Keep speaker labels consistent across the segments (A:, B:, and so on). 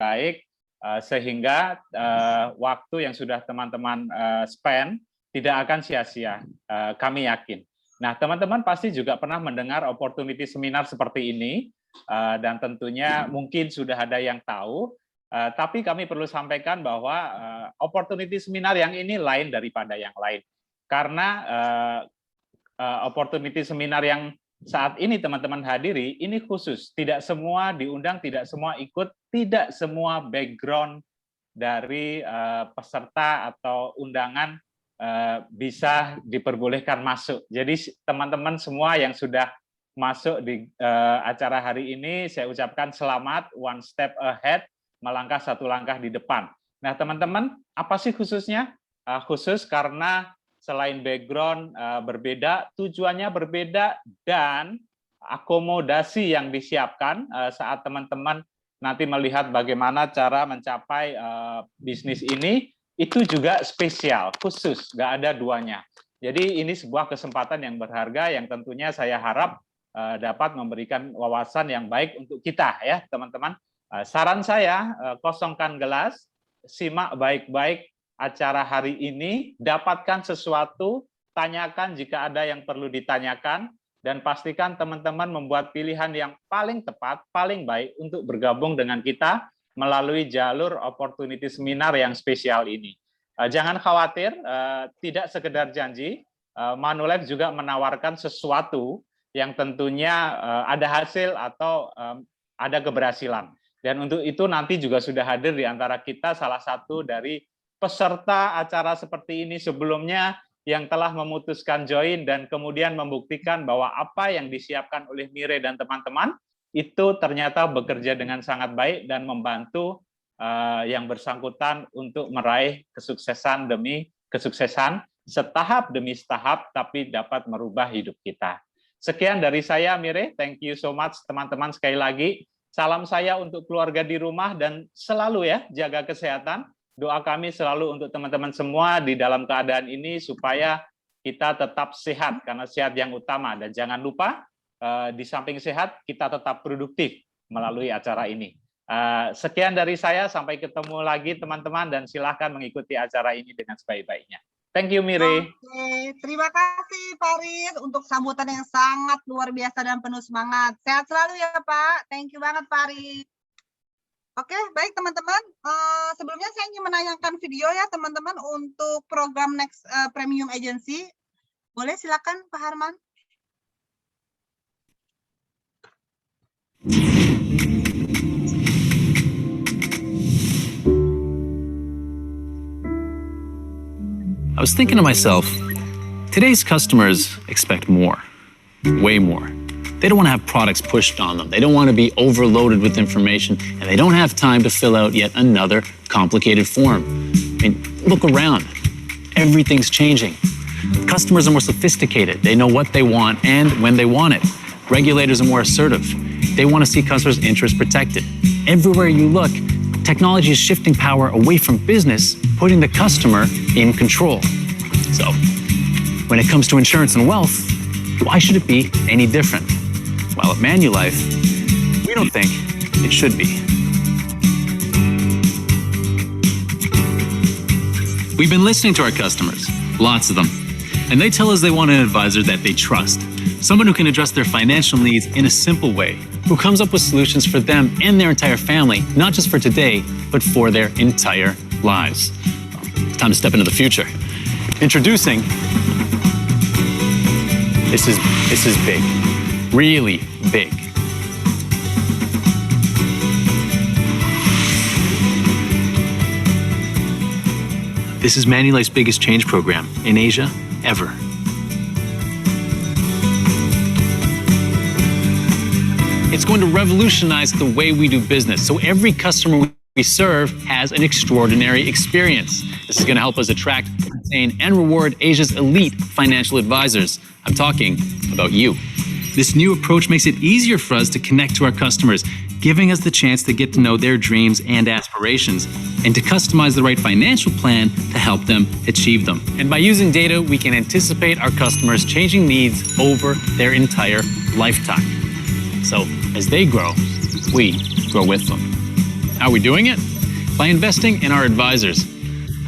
A: baik, sehingga waktu yang sudah teman-teman spend tidak akan sia-sia, kami yakin. Nah, teman-teman pasti juga pernah mendengar opportunity seminar seperti ini, dan tentunya mungkin sudah ada yang tahu, tapi kami perlu sampaikan bahwa opportunity seminar yang ini lain daripada yang lain. Karena opportunity seminar yang saat ini teman-teman hadiri, ini khusus. Tidak semua diundang, tidak semua ikut, tidak semua background dari peserta atau undangan bisa diperbolehkan masuk. Jadi teman-teman semua yang sudah masuk di acara hari ini, saya ucapkan selamat, one step ahead, melangkah satu langkah di depan. Nah teman-teman, apa sih khususnya? Khusus karena selain background berbeda, tujuannya berbeda, dan akomodasi yang disiapkan saat teman-teman nanti melihat bagaimana cara mencapai bisnis ini, itu juga spesial, khusus, nggak ada duanya. Jadi ini sebuah kesempatan yang berharga yang tentunya saya harap dapat memberikan wawasan yang baik untuk kita ya teman-teman. Saran saya, kosongkan gelas, simak baik-baik acara hari ini, dapatkan sesuatu, tanyakan jika ada yang perlu ditanyakan, dan pastikan teman-teman membuat pilihan yang paling tepat, paling baik untuk bergabung dengan kita melalui jalur opportunity seminar yang spesial ini. Jangan khawatir, tidak sekedar janji, Manulife juga menawarkan sesuatu yang tentunya ada hasil atau ada keberhasilan. Dan untuk itu nanti juga sudah hadir di antara kita salah satu dari peserta acara seperti ini sebelumnya yang telah memutuskan join dan kemudian membuktikan bahwa apa yang disiapkan oleh Mire dan teman-teman itu ternyata bekerja dengan sangat baik dan membantu yang bersangkutan untuk meraih kesuksesan demi kesuksesan, setahap demi setahap, tapi dapat merubah hidup kita. Sekian dari saya, Mire. Thank you so much, teman-teman. Sekali lagi, salam saya untuk keluarga di rumah dan selalu ya, jaga kesehatan. Doa kami selalu untuk teman-teman semua di dalam keadaan ini supaya kita tetap sehat, karena sehat yang utama. Dan jangan lupa, di samping sehat, kita tetap produktif melalui acara ini. Sekian dari saya, sampai ketemu lagi teman-teman, dan silahkan mengikuti acara ini dengan sebaik-baiknya. Thank you, Mire.
B: Oke, terima kasih Pak Riz untuk sambutan yang sangat luar biasa dan penuh semangat. Sehat selalu ya Pak. Thank you banget Pak Riz. Oke, baik teman-teman. Sebelumnya saya ingin menayangkan video ya teman-teman untuk program Next Premium Agency. Boleh silakan Pak Harman.
C: I was thinking to myself, today's customers expect more, way more. They don't want to have products pushed on them. They don't want to be overloaded with information, and they don't have time to fill out yet another complicated form. I mean, look around. Everything's changing. Customers are more sophisticated. They know what they want and when they want it. Regulators are more assertive. They want to see customers' interests protected. Everywhere you look, technology is shifting power away from business, putting the customer in control. So, when it comes to insurance and wealth, why should it be any different? Well, at Manulife, we don't think it should be. We've been listening to our customers, lots of them, and they tell us they want an advisor that they trust, someone who can address their financial needs in a simple way, who comes up with solutions for them and their entire family, not just for today, but for their entire lives. It's time to step into the future. Introducing, this is big, really big. This is Manulife's biggest change program in Asia ever. It's going to revolutionize the way we do business, so every customer we serve has an extraordinary experience. This is going to help us attract, retain, and reward Asia's elite financial advisors. I'm talking about you. This new approach makes it easier for us to connect to our customers, giving us the chance to get to know their dreams and aspirations, and to customize the right financial plan to help them achieve them. And by using data, we can anticipate our customers' changing needs over their entire lifetime. So as they grow, we grow with them. How are we doing it? By investing in our advisors,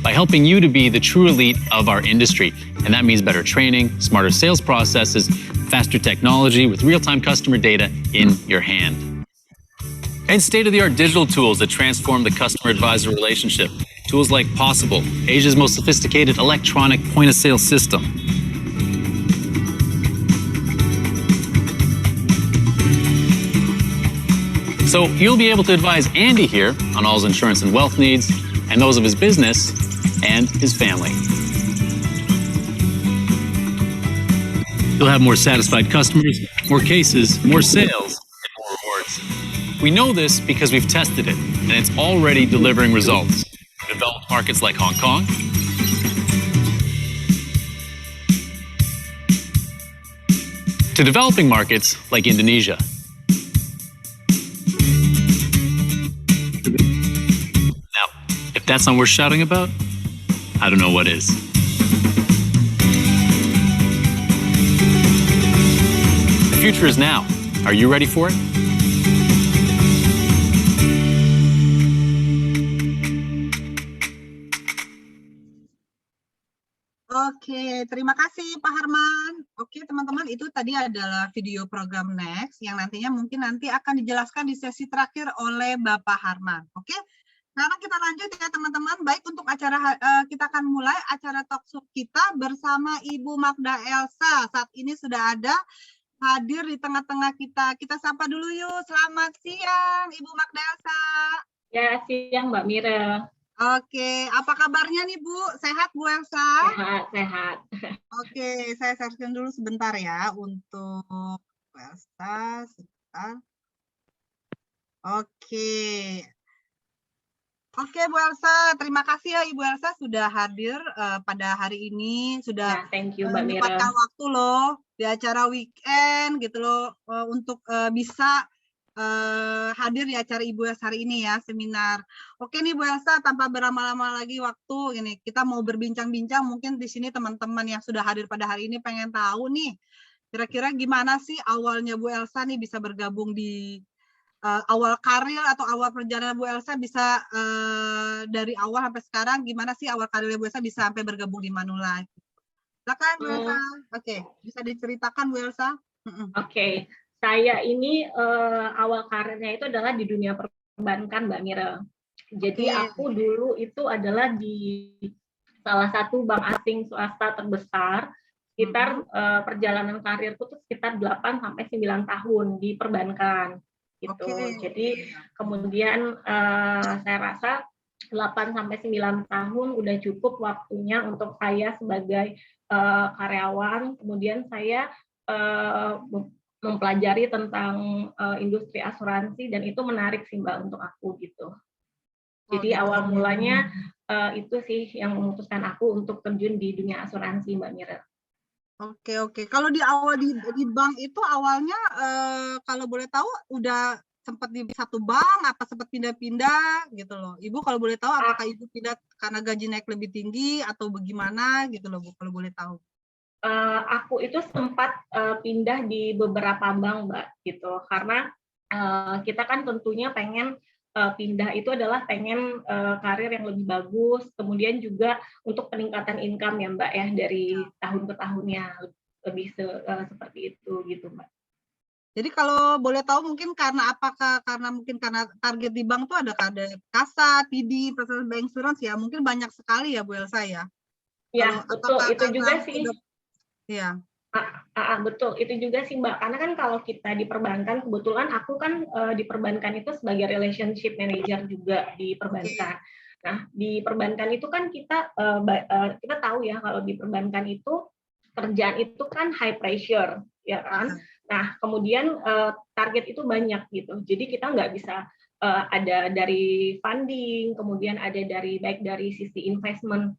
C: by helping you to be the true elite of our industry. And that means better training, smarter sales processes, faster technology with real-time customer data in your hand. And state-of-the-art digital tools that transform the customer-advisor relationship. Tools like Possible, Asia's most sophisticated electronic point-of-sale system. So you'll be able to advise Andy here on all his insurance and wealth needs, and those of his business and his family. You'll have more satisfied customers, more cases, more sales, and more rewards. We know this because we've tested it, and it's already delivering results. In developed markets like Hong Kong, to developing markets like Indonesia. Now, if that's not worth shouting about, I don't know what is. The future is now. Are you ready for it?
B: Oke, terima kasih Pak Harman. Oke, teman-teman, itu tadi adalah video program Next yang nantinya mungkin nanti akan dijelaskan di sesi terakhir oleh Bapak Harman. Oke, sekarang kita lanjut ya teman-teman. Baik, untuk acara kita akan mulai acara talkshow kita bersama Ibu Magda Elsa. Saat ini sudah ada hadir di tengah-tengah kita. Kita sapa dulu yuk. Selamat siang, Ibu Magda Elsa.
D: Ya, siang Mbak Mira.
B: Oke, apa kabarnya nih Bu? Sehat Bu Elsa?
D: Sehat.
B: Oke, saya share dulu sebentar ya untuk Bu Elsa. Sebentar. Oke. Oke Bu Elsa, terima kasih ya Ibu Elsa sudah hadir pada hari ini. Sudah
D: thank you Mbak Mira.
B: menyempatkan waktu loh di acara weekend gitu loh untuk bisa hadir di acara Ibu Elsa hari ini ya, seminar. Oke nih Bu Elsa, tanpa berlama-lama lagi waktu, ini kita mau berbincang-bincang, mungkin di sini teman-teman yang sudah hadir pada hari ini pengen tahu nih, kira-kira gimana sih awalnya Bu Elsa nih bisa bergabung di awal karir atau awal perjalanan Bu Elsa bisa dari awal sampai sekarang, gimana sih awal karir Bu Elsa bisa sampai bergabung di Manula? Silakan Bu Elsa. Oke, bisa diceritakan Bu Elsa?
D: Oke. Saya ini awal karirnya itu adalah di dunia perbankan, Mbak Mira. Jadi aku dulu itu adalah di salah satu bank asing swasta terbesar. Sekitar perjalanan karirku itu sekitar 8-9 tahun di perbankan. Gitu. Jadi kemudian saya rasa 8-9 tahun udah cukup waktunya untuk saya sebagai karyawan. Kemudian saya mempelajari tentang industri asuransi dan itu menarik sih Mbak untuk aku gitu. Jadi awal mulanya itu sih yang memutuskan aku untuk terjun di dunia asuransi Mbak Mira.
B: Oke. Kalau di awal di bank itu awalnya kalau boleh tahu udah sempat di satu bank apa sempat pindah-pindah gitu loh. Ibu kalau boleh tahu apakah Ibu pindah karena gaji naik lebih tinggi atau bagaimana gitu loh Bu kalau boleh tahu.
D: Aku itu sempat pindah di beberapa bank, Mbak, gitu. Karena kita kan tentunya pengen pindah itu adalah pengen karir yang lebih bagus, kemudian juga untuk peningkatan income ya, Mbak, ya dari tahun ke tahunnya lebih seperti itu, gitu, Mbak.
B: Jadi kalau boleh tahu mungkin karena target di bank tuh ada kasa, TD, personal bank insurance ya, mungkin banyak sekali ya Bu Elsa ya.
D: Ya, betul. Itu juga sih.
B: Iya.
D: Betul, itu juga sih Mbak. Karena kan kalau kita di perbankan, kebetulan aku kan di perbankan itu sebagai relationship manager juga di perbankan. Nah, di perbankan itu kan kita tahu ya kalau di perbankan itu kerjaan itu kan high pressure, ya kan. Nah, kemudian target itu banyak gitu. Jadi kita nggak bisa ada dari funding, kemudian ada baik dari sisi investment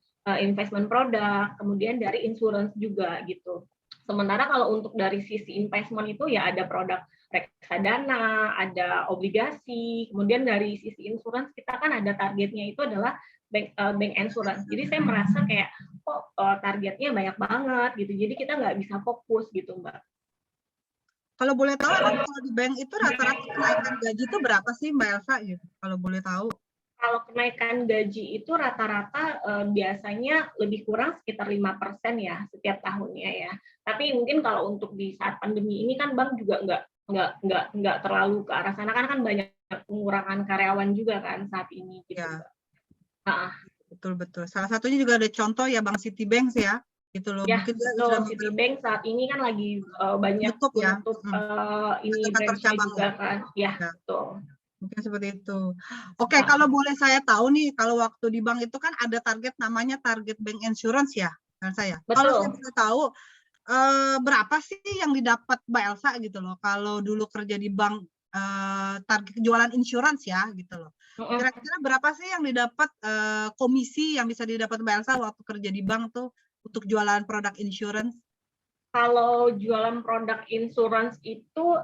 D: produk, kemudian dari insurance juga gitu. Sementara kalau untuk dari sisi investment itu ya ada produk reksadana, ada obligasi, kemudian dari sisi insurance kita kan ada targetnya itu adalah bank insurance. Jadi saya merasa kayak kok targetnya banyak banget gitu. Jadi kita nggak bisa fokus gitu Mbak.
B: Kalau boleh tahu emang kalau di bank itu rata-rata kenaikan gaji itu berapa sih Mbak Elsa gitu? Kalau boleh tahu.
D: Kalau kenaikan gaji itu rata-rata biasanya lebih kurang sekitar 5% ya setiap tahunnya ya. Tapi mungkin kalau untuk di saat pandemi ini kan bank juga nggak terlalu ke arah sana, kan banyak pengurangan karyawan juga kan saat ini gitu.
B: Ya.
D: Nah,
B: Betul. Salah satunya juga ada contoh ya Bank Citibank ya. Gitu loh.
D: ya,
B: Mungkin
D: betul. Citibank saat ini kan lagi banyak
B: menutup ya.
D: Ini
B: Kantor
D: branch-nya
B: cabang
D: juga
B: ya.
D: kan. Ya,
B: Ya.
D: betul.
B: Mungkin seperti itu. Oke, kalau boleh saya tahu nih, kalau waktu di bank itu kan ada target namanya target bank insurance ya, saya. Kalau saya boleh tahu berapa sih yang didapat Mbak Elsa gitu loh, kalau dulu kerja di bank target jualan insurance ya gitu loh. Kira-kira berapa sih yang didapat komisi yang bisa didapat Mbak Elsa waktu kerja di bank tuh untuk jualan produk insurance?
D: Kalau jualan produk insurance itu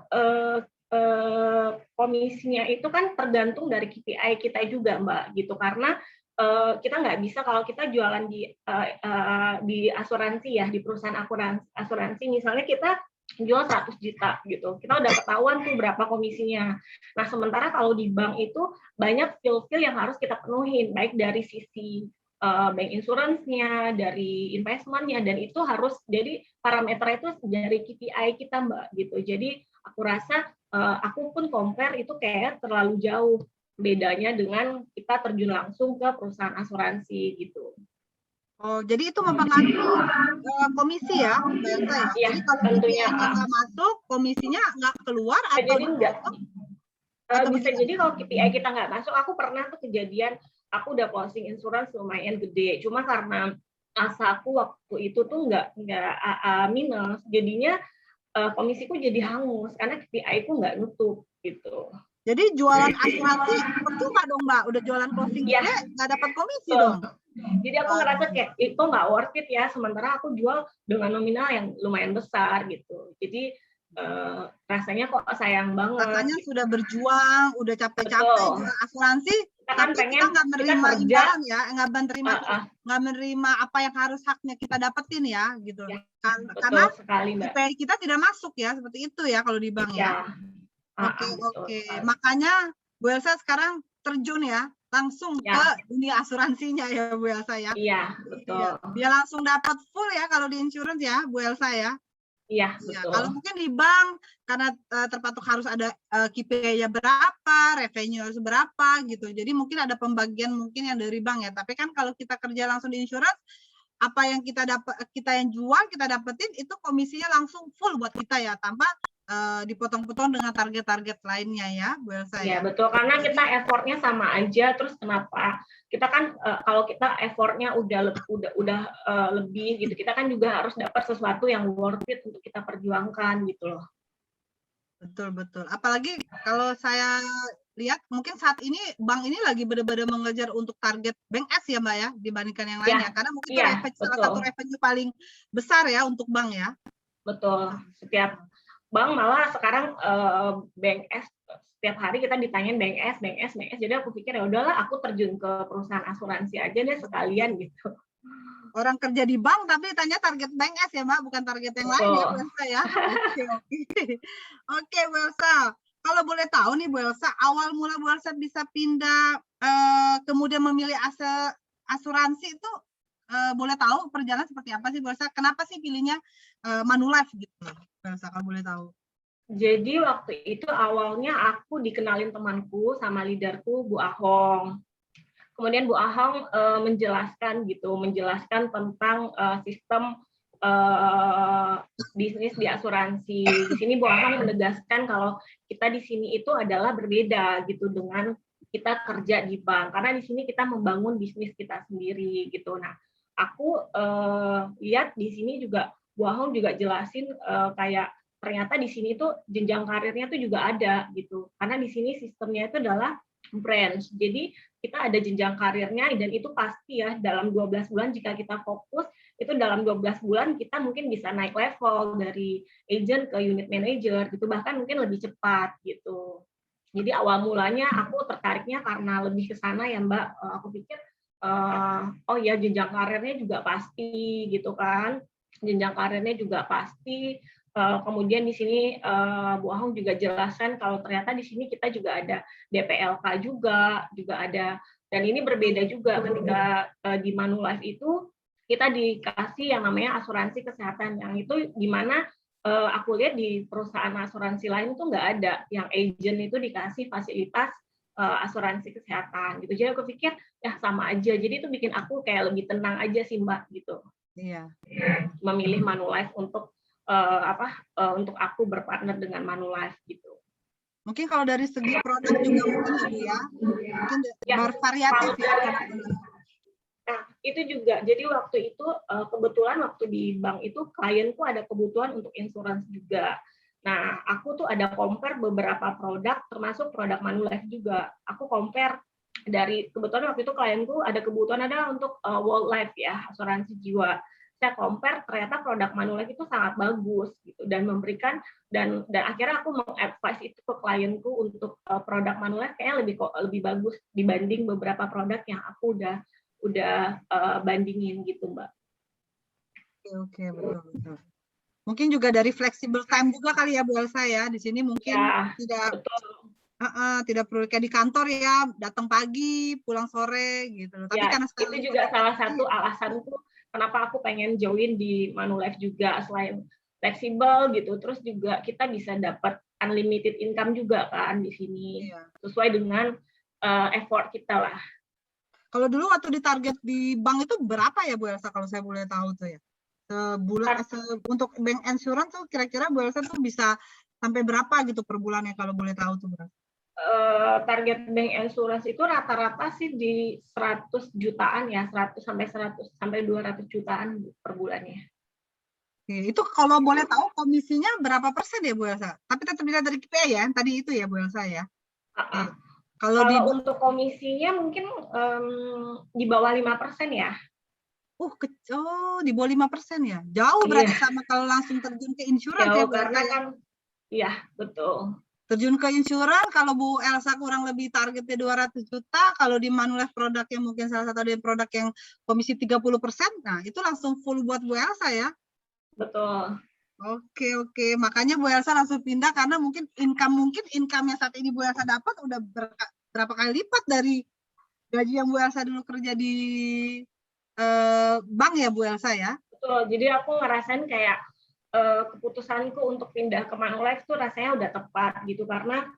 D: komisinya itu kan tergantung dari KPI kita juga Mbak gitu, karena kita nggak bisa kalau kita jualan di asuransi ya, di perusahaan asuransi misalnya kita jual 100 juta gitu, kita udah ketahuan tuh berapa komisinya. Nah sementara kalau di bank itu banyak skill-skill yang harus kita penuhin, baik dari sisi bank insurance-nya, dari investment-nya, dan itu harus jadi parameter itu dari KPI kita Mbak gitu. Jadi aku rasa aku pun compare itu kayak terlalu jauh bedanya dengan kita terjun langsung ke perusahaan asuransi gitu.
B: Oh, jadi itu mempengaruhi komisi ya, Mbak Elsa ya?
D: Iya,
B: jadi kalau
D: tentunya
B: KPI-nya nggak masuk, komisinya nggak keluar atau
D: jadi enggak. Bisa
B: bagaimana?
D: jadi kalau KPI kita nggak masuk, aku pernah tuh kejadian, aku udah closing insurance lumayan gede, cuma karena asa aku waktu itu tuh nggak minus, jadinya komisiku jadi hangus karena KPI ku nggak nutup gitu.
B: Jadi jualan asuransi percuma dong Mbak, udah jualan closing
D: Ya,
B: gede nggak dapat komisi dong.
D: Jadi aku ngerasa kayak itu nggak worth it ya, sementara aku jual dengan nominal yang lumayan besar gitu. Jadi rasanya kok sayang banget.
B: Rasanya sudah berjuang, udah capek-capek jual asuransi,
D: kita kan
B: tapi
D: pengen
B: kita nggak menerima imbalan ya, nggak menerima apa yang harus haknya kita dapetin ya, gitu.
D: Ya,
B: karena
D: sekali, Mbak.
B: KPI kita tidak masuk ya, seperti itu ya kalau di bank ya. Oke. Makanya Bu Elsa sekarang terjun ya, langsung ke dunia asuransinya ya Bu Elsa ya.
D: Iya, betul.
B: Dia langsung dapat full ya kalau di insurance ya Bu Elsa ya.
D: Iya, betul.
B: Kalau mungkin di bank karena terpatok harus ada KPI-nya berapa, revenue harus berapa gitu. Jadi mungkin ada pembagian mungkin yang dari bank ya. Tapi kan kalau kita kerja langsung di insurance, apa yang kita yang jual kita dapetin itu komisinya langsung full buat kita ya, tanpa dipotong-potong dengan target-target lainnya ya, Bu Elsa ya.
D: Ya betul, karena kita effortnya sama aja. Terus kenapa kita kan kalau kita effortnya udah lebih gitu, kita kan juga harus dapat sesuatu yang worth it untuk kita perjuangkan gitu loh.
B: Betul. Apalagi kalau saya lihat mungkin saat ini bank ini lagi benar-benar mengejar untuk target bank S ya Mbak ya, dibandingkan yang lainnya, karena mungkin itu salah satu revenue paling besar ya untuk bank ya.
D: Betul, setiap bank malah sekarang bank S, setiap hari kita ditanyain bank S. Jadi aku pikir ya udahlah, aku terjun ke perusahaan asuransi aja deh sekalian gitu.
B: Orang kerja di bank tapi tanya target bank S ya Mbak, bukan target yang lain ya Bu Elsa ya. Oke Bu Elsa. Kalau boleh tahu nih Bu Elsa, awal mula Bu Elsa bisa pindah kemudian memilih asuransi itu boleh tahu perjalanan seperti apa sih Bu Elsa? Kenapa sih pilihnya Manulife gitu Bu Elsa kalau boleh tahu?
D: Jadi waktu itu awalnya aku dikenalin temanku sama leaderku Bu Ahong. Kemudian Bu Ahong menjelaskan tentang sistem bisnis di asuransi. Di sini Bu Ahong menegaskan kalau kita di sini itu adalah berbeda gitu dengan kita kerja di bank, karena di sini kita membangun bisnis kita sendiri gitu. Nah, aku lihat di sini juga Bu Ahong juga jelasin kayak ternyata di sini tuh jenjang karirnya tuh juga ada gitu, karena di sini sistemnya itu adalah branch. Jadi kita ada jenjang karirnya, dan itu pasti ya dalam 12 bulan jika kita fokus, itu dalam 12 bulan kita mungkin bisa naik level dari agent ke unit manager gitu, bahkan mungkin lebih cepat gitu. Jadi awal mulanya aku tertariknya karena lebih ke sana ya Mbak. Aku pikir oh ya jenjang karirnya juga pasti gitu kan. Jenjang karirnya juga pasti, Kemudian di sini Bu Ahong juga jelaskan kalau ternyata di sini kita juga ada DPLK juga ada, dan ini berbeda juga ketika di Manulife itu kita dikasih yang namanya asuransi kesehatan, yang itu di mana aku lihat di perusahaan asuransi lain tuh nggak ada, yang agent itu dikasih fasilitas asuransi kesehatan gitu. Jadi aku pikir ya sama aja, jadi itu bikin aku kayak lebih tenang aja sih Mbak gitu.
B: Iya.
D: Memilih Manulife untuk untuk aku berpartner dengan Manulife gitu.
B: Mungkin kalau dari segi produk juga mungkin ya Bu ya, mungkin bervariatif ya.
D: Nah, itu juga. Jadi waktu itu kebetulan waktu di bank itu klienku ada kebutuhan untuk insurance juga. Nah, aku tuh ada compare beberapa produk, termasuk produk Manulife juga. Aku compare dari, kebetulan waktu itu klienku ada kebutuhan adalah untuk whole life ya, asuransi jiwa. Saya compare, ternyata produk Manulife itu sangat bagus gitu, dan memberikan, dan akhirnya aku mengadvise itu ke klienku untuk produk Manulife kayaknya lebih bagus dibanding beberapa produk yang aku udah bandingin gitu Mbak.
B: Oke, betul. Mungkin juga dari flexible time juga kali ya Bu Elsa ya. Di sini mungkin
D: Ya,
B: tidak
D: betul.
B: Tidak perlu kayak di kantor ya, datang pagi, pulang sore gitu. Tapi
D: Ya,
B: karena
D: itu juga salah satu alasanku kenapa aku pengen join di Manulife juga, selain fleksibel gitu, terus juga kita bisa dapat unlimited income juga kan di sini, sesuai dengan effort kita lah.
B: Kalau dulu waktu ditarget di bank itu berapa ya Bu Elsa kalau saya boleh tahu tuh ya? Sebulan untuk bank insurance tuh kira-kira Bu Elsa tuh bisa sampai berapa gitu per bulannya kalau boleh tahu tuh Bu?
D: Target bank insurance itu rata-rata sih di 100 jutaan ya, 100 sampai 200 jutaan per bulannya.
B: Oke, itu kalau boleh tahu komisinya berapa persen ya Bu Elsa? Tapi tetap dilihat dari KPI ya, tadi itu ya Bu Elsa ya.
D: Kalau untuk komisinya mungkin di bawah 5% ya.
B: Di bawah 5% ya. Jauh berarti sama kalau langsung terjun ke insurance ya Bu Elsa.
D: Karena kan, iya betul.
B: Terjun ke insurance, kalau Bu Elsa kurang lebih targetnya 200 juta, kalau di Manulife produk yang mungkin salah satu dari produk yang komisi 30%, nah itu langsung full buat Bu Elsa ya.
D: Betul.
B: Oke. Makanya Bu Elsa langsung pindah karena mungkin income yang saat ini Bu Elsa dapat udah berapa kali lipat dari gaji yang Bu Elsa dulu kerja di bank ya Bu Elsa ya.
D: Betul. Jadi aku ngerasain kayak keputusanku untuk pindah ke Manulife tuh rasanya udah tepat gitu, karena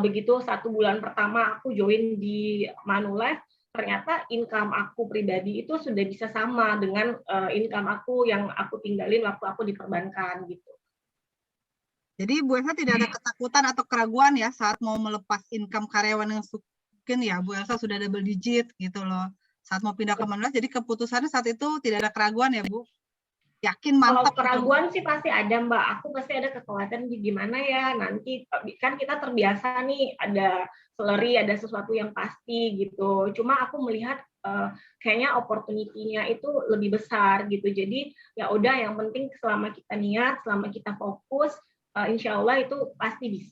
D: begitu 1 bulan pertama aku join di Manulife, ternyata income aku pribadi itu sudah bisa sama dengan income aku yang aku tinggalin waktu aku di perbankan gitu.
B: Jadi Bu Elsa tidak ada ketakutan atau keraguan ya saat mau melepas income karyawan yang mungkin ya Bu Elsa sudah double digit gitu loh. Saat mau pindah ke Manulife, jadi keputusannya saat itu tidak ada keraguan ya Bu? Yakin mantap.
D: Kalau keraguan sih pasti ada Mbak, aku pasti ada kekhawatiran gimana ya nanti, kan kita terbiasa nih ada salary, ada sesuatu yang pasti gitu. Cuma aku melihat kayaknya opportunity-nya itu lebih besar gitu. Jadi ya udah, yang penting selama kita niat, selama kita fokus, insya Allah itu pasti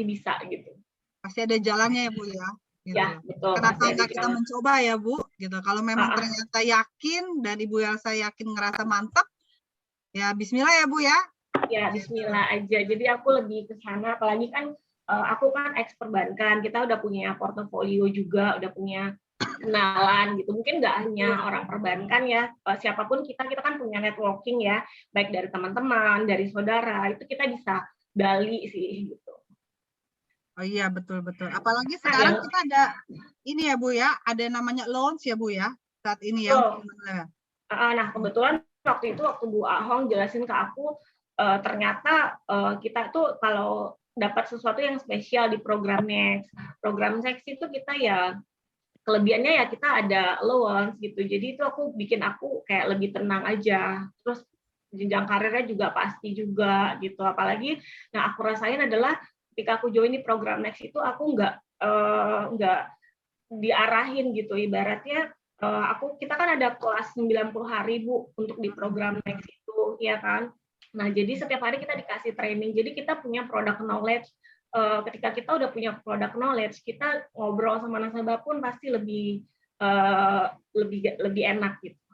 D: bisa gitu.
B: Pasti ada jalannya ya Bu ya. Gitu.
D: Ya betul.
B: Kenapa enggak kita mencoba ya Bu? Gitu. Kalau memang ternyata yakin dan Ibu Elsa yakin ngerasa mantap, ya Bismillah ya Bu ya.
D: Ya Bismillah aja. Jadi aku lebih ke sana, apalagi kan aku kan ex perbankan, kita udah punya portofolio juga, udah punya kenalan gitu. Mungkin nggak hanya orang perbankan ya, siapapun kita kan punya networking ya, baik dari teman-teman, dari saudara, itu kita bisa gali sih gitu.
B: Oh iya, betul. Apalagi sekarang kita ada ini ya Bu ya, ada namanya loans ya Bu ya saat ini ya.
D: Nah kebetulan waktu Bu Ahong jelasin ke aku, ternyata kita tuh kalau dapat sesuatu yang spesial di program Next itu kita ya kelebihannya ya kita ada allowance gitu. Jadi itu bikin aku kayak lebih tenang aja. Terus jenjang karirnya juga pasti juga gitu. Apalagi yang aku rasain adalah ketika aku join di program Next itu aku nggak diarahin gitu. Ibaratnya kita kan ada kelas 90 hari Bu untuk di program Next itu, ya kan. Nah, jadi setiap hari kita dikasih training. Jadi kita punya product knowledge. Ketika kita udah punya product knowledge, kita ngobrol sama nasabah pun pasti lebih enak gitu.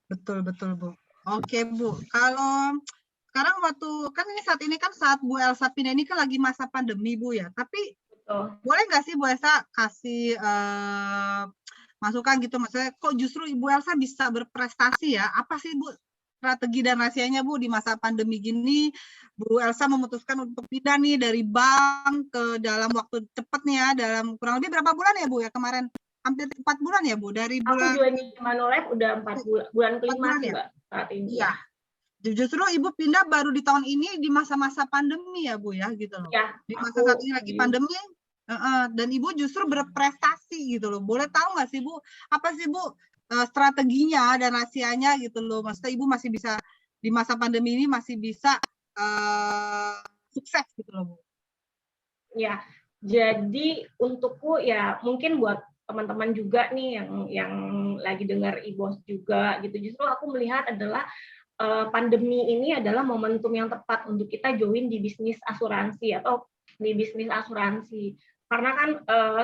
B: Betul Bu. Oke Bu, sekarang waktu kan ini saat Bu Elsa pindah ini kan lagi masa pandemi Bu ya. Tapi boleh nggak sih Bu Elsa kasih masukan gitu, maksudnya kok justru Ibu Elsa bisa berprestasi ya? Apa sih Bu strategi dan rahasianya Bu di masa pandemi gini? Bu Elsa memutuskan untuk pindah nih dari bank ke dalam waktu cepat nih ya, dalam kurang lebih berapa bulan ya Bu ya kemarin? Hampir 4 bulan ya Bu dari bulan.
D: Aku join di Manulife udah 4 bulan kelima sih
B: ya?
D: Mbak saat ini.
B: Iya. Justru Ibu pindah baru di tahun ini di masa-masa pandemi ya Bu ya gitu loh.
D: Ya,
B: di masa saat ini lagi pandemi. Dan Ibu justru berprestasi gitu loh. Boleh tahu nggak sih Bu, apa sih Bu strateginya dan rahasianya gitu loh. Maksudnya Ibu masih bisa di masa pandemi ini masih bisa sukses gitu loh Bu.
D: Ya, jadi untukku ya mungkin buat teman-teman juga nih yang lagi dengar IBOS juga gitu. Justru aku melihat adalah pandemi ini adalah momentum yang tepat untuk kita join di bisnis asuransi atau di bisnis asuransi. Karena kan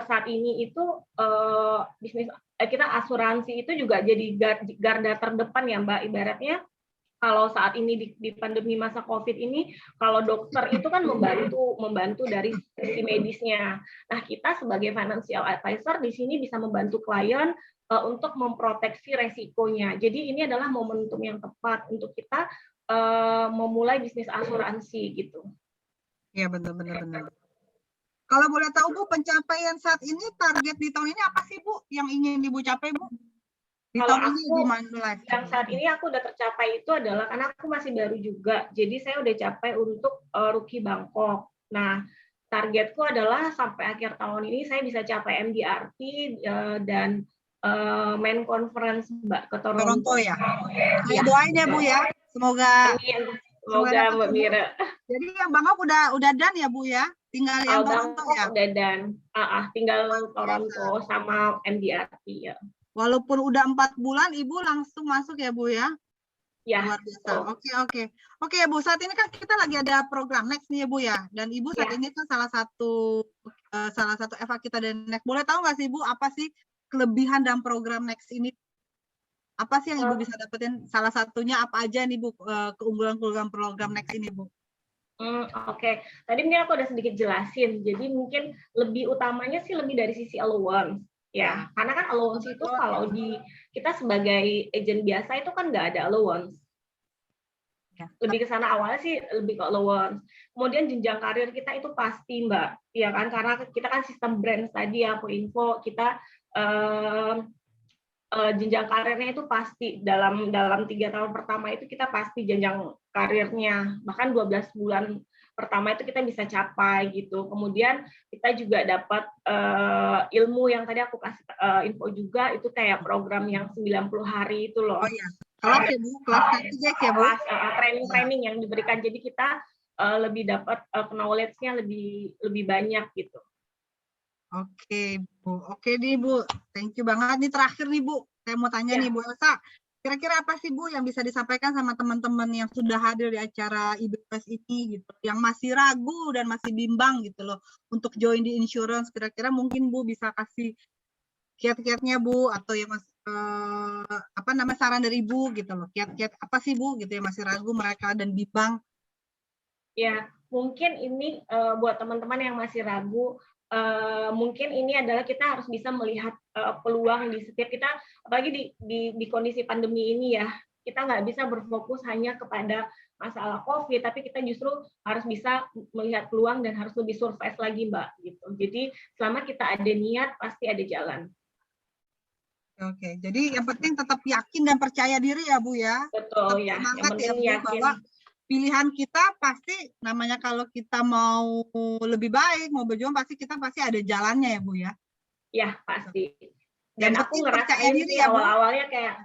D: saat ini itu bisnis kita asuransi itu juga jadi garda terdepan ya Mbak, ibaratnya kalau saat ini di pandemi masa COVID ini, kalau dokter itu kan membantu dari sisi medisnya. Nah, kita sebagai financial advisor di sini bisa membantu klien untuk memproteksi resikonya. Jadi ini adalah momentum yang tepat untuk kita memulai bisnis asuransi gitu.
B: Iya, benar. Kalau boleh tahu Bu, pencapaian saat ini, target di tahun ini apa sih Bu yang ingin Ibu capai Bu?
D: Kalau aku yang saat ini aku udah tercapai itu adalah karena aku masih baru juga, jadi saya udah capai untuk Rookie Bangkok. Nah, targetku adalah sampai akhir tahun ini saya bisa capai MDRT dan main conference Mbak ke Toronto
B: ya. Ya. Doain ya Bu ya, semoga.
D: Semoga Mbak Mira.
B: Jadi yang Bangkok udah done ya Bu ya, tinggal yang Toronto ya.
D: Udah done, tinggal Toronto sama MDRT ya.
B: Walaupun udah 4 bulan, Ibu langsung masuk ya Bu ya?
D: Ya.
B: Luar biasa. Oke ya Bu, saat ini kan kita lagi ada program Next nih ya Bu ya. Dan Ibu saat ini kan salah satu FA kita dan Next. Boleh tahu nggak sih Ibu apa sih kelebihan dalam program Next ini? Apa sih yang Ibu bisa dapetin? Salah satunya apa aja nih Bu keunggulan program Next ini Bu?
D: Oke. Tadi mungkin aku udah sedikit jelasin. Jadi mungkin lebih utamanya sih lebih dari sisi allowance. Ya, karena kan allowance itu kalau kita sebagai agent biasa itu kan nggak ada allowance. Lebih ke sana awalnya sih lebih ke allowance. Kemudian jenjang karir kita itu pasti Mbak, ya kan, karena kita kan sistem brand tadi ya, aku info kita jenjang karirnya itu pasti dalam 3 tahun pertama itu kita pasti jenjang karirnya, bahkan 12 bulan pertama itu kita bisa capai gitu. Kemudian kita juga dapat ilmu yang tadi aku kasih info juga, itu kayak program yang 90 hari itu loh.
B: Oh iya. Kelas ya Bu, kelas ya Bu.
D: Training yang diberikan, jadi kita lebih dapat knowledge-nya lebih banyak gitu.
B: Oke Bu, oke nih Bu, thank you banget. Nih terakhir nih Bu, saya mau tanya nih Bu Elsa, kira-kira apa sih Bu yang bisa disampaikan sama teman-teman yang sudah hadir di acara IBS ini gitu, yang masih ragu dan masih bimbang gitu loh untuk join di insurance, kira-kira mungkin Bu bisa kasih kiat-kiatnya Bu, atau yang saran dari Ibu gitu loh, kiat-kiat apa sih Bu gitu yang masih ragu mereka dan bimbang?
D: Ya, mungkin ini buat teman-teman yang masih ragu, mungkin ini adalah kita harus bisa melihat peluang di setiap kita, apalagi di kondisi pandemi ini ya, kita nggak bisa berfokus hanya kepada masalah COVID, tapi kita justru harus bisa melihat peluang dan harus lebih survive lagi Mbak gitu. Jadi selama kita ada niat pasti ada jalan.
B: Oke, jadi yang penting tetap yakin dan percaya diri ya Bu ya.
D: Betul ya.
B: Semangat ya Bu, bahwa pilihan kita pasti, namanya kalau kita mau lebih baik, mau berjuang, pasti ada jalannya ya Bu ya.
D: Ya pasti. Dan aku
B: percaya diri ya
D: awal-awalnya kayak,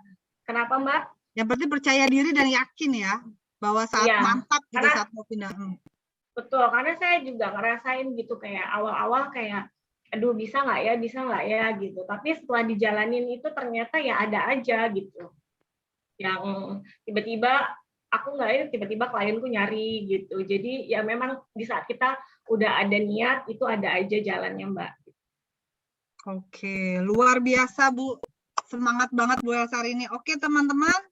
D: kenapa Mbak?
B: Yang penting percaya diri dan yakin ya, bahwa saat mantap gitu saat mau pindah.
D: Betul, karena saya juga ngerasain gitu kayak awal-awal kayak, aduh bisa nggak ya gitu. Tapi setelah dijalanin itu ternyata ya ada aja gitu. Yang tiba-tiba aku nggak, tiba-tiba klienku nyari gitu. Jadi ya memang di saat kita udah ada niat itu ada aja jalannya Mbak.
B: Oke, luar biasa Bu. Semangat banget Bu Elsa hari ini. Oke teman-teman,